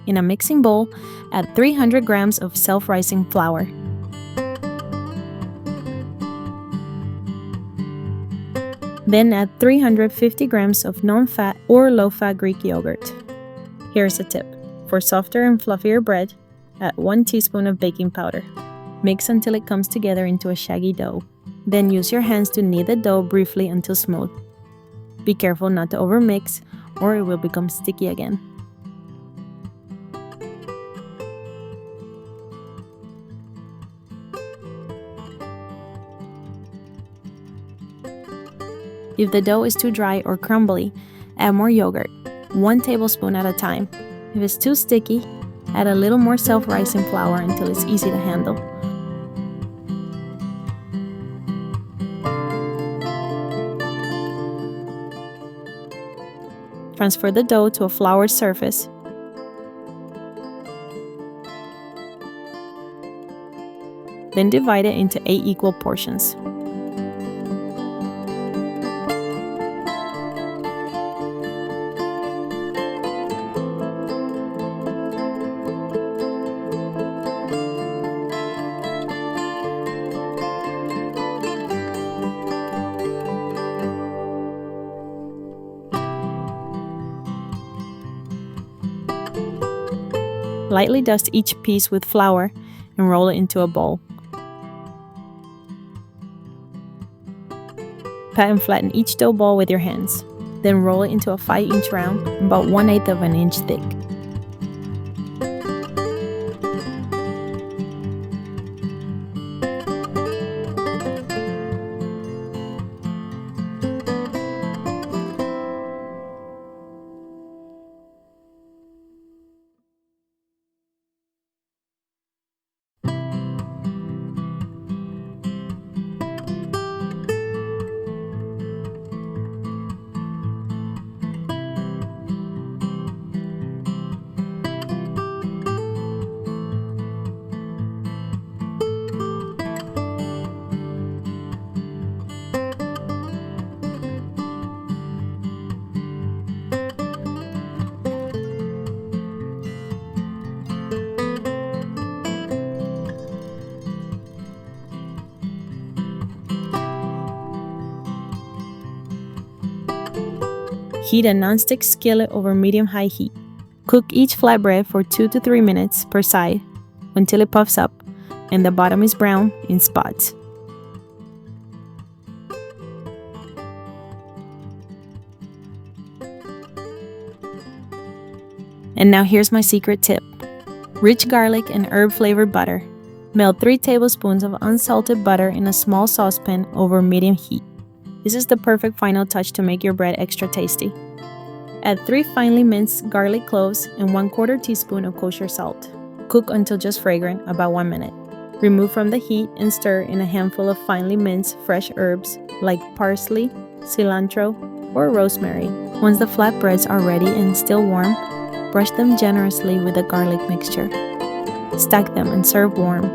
In a mixing bowl, add 300 grams of self-rising flour. Then add 350 grams of non-fat or low-fat Greek yogurt. Here's a tip. For softer and fluffier bread, add 1 teaspoon of baking powder. Mix until it comes together into a shaggy dough. Then use your hands to knead the dough briefly until smooth. Be careful not to overmix, or it will become sticky again. If the dough is too dry or crumbly, add more yogurt, 1 tablespoon at a time. If it's too sticky, add a little more self-rising flour until it's easy to handle. Transfer the dough to a floured surface. Then divide it into 8 equal portions. Lightly dust each piece with flour and roll it into a bowl. Pat and flatten each dough ball with your hands. Then roll it into a 5-inch round, about 1/8 of an inch thick. Heat a nonstick skillet over medium-high heat. Cook each flatbread for 2 to 3 minutes per side until it puffs up and the bottom is brown in spots. And now here's my secret tip. Rich garlic and herb-flavored butter. Melt 3 tablespoons of unsalted butter in a small saucepan over medium heat. This is the perfect final touch to make your bread extra tasty. Add 3 finely minced garlic cloves and 1/4 teaspoon of kosher salt. Cook until just fragrant, about 1 minute. Remove from the heat and stir in a handful of finely minced fresh herbs like parsley, cilantro, or rosemary. Once the flatbreads are ready and still warm, brush them generously with the garlic mixture. Stack them and serve warm.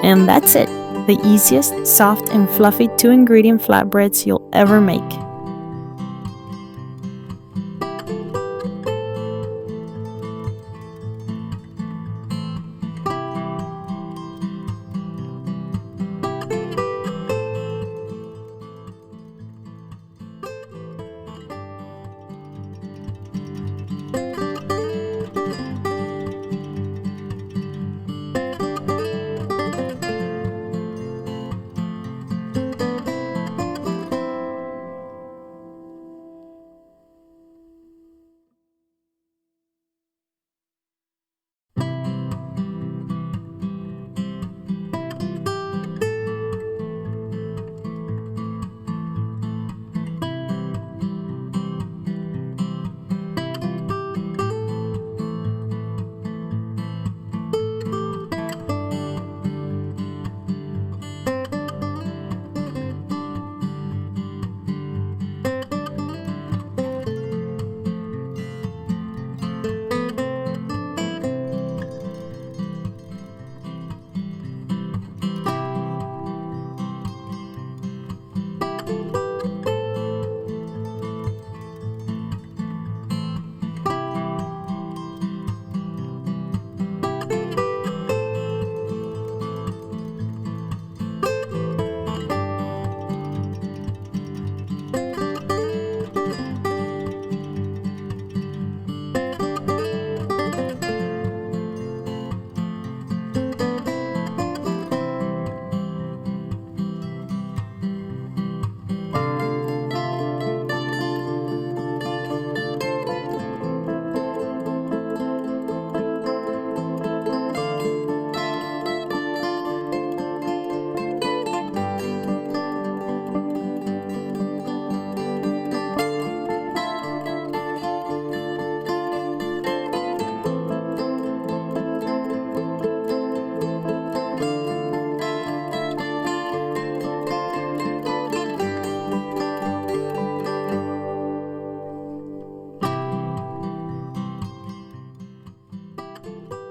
And that's it, the easiest, soft, and fluffy 2-ingredient flatbreads you'll ever make.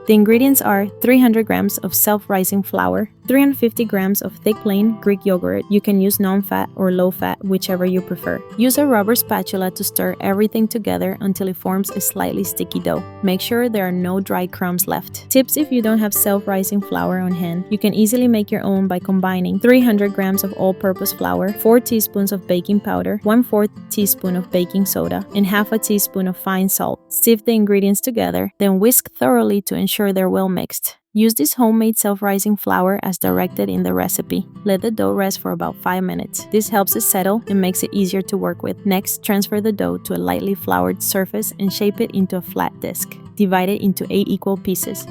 The ingredients are 300 grams of self-rising flour, 350 grams of thick plain Greek yogurt. You can use non-fat or low-fat, whichever you prefer. Use a rubber spatula to stir everything together until it forms a slightly sticky dough. Make sure there are no dry crumbs left. Tips: if you don't have self-rising flour on hand, you can easily make your own by combining 300 grams of all-purpose flour, 4 teaspoons of baking powder, 1/4 teaspoon of baking soda, and half a teaspoon of fine salt. Sift the ingredients together, then whisk thoroughly to ensure they're well mixed. Use this homemade self-rising flour as directed in the recipe. Let the dough rest for about 5 minutes. This helps it settle and makes it easier to work with. Next, transfer the dough to a lightly floured surface and shape it into a flat disc. Divide it into 8 equal pieces.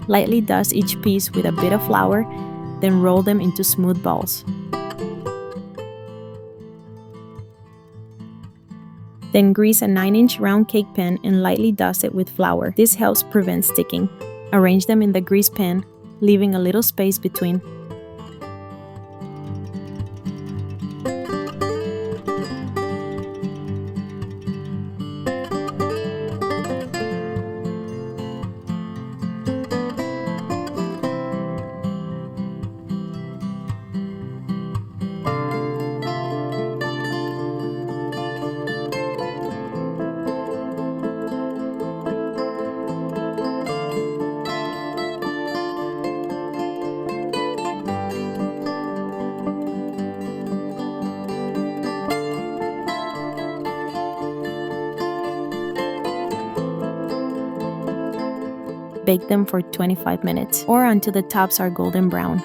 Lightly dust each piece with a bit of flour, then roll them into smooth balls. Then grease a 9-inch round cake pan and lightly dust it with flour. This helps prevent sticking. Arrange them in the grease pan, leaving a little space between. Bake them for 25 minutes or until the tops are golden brown.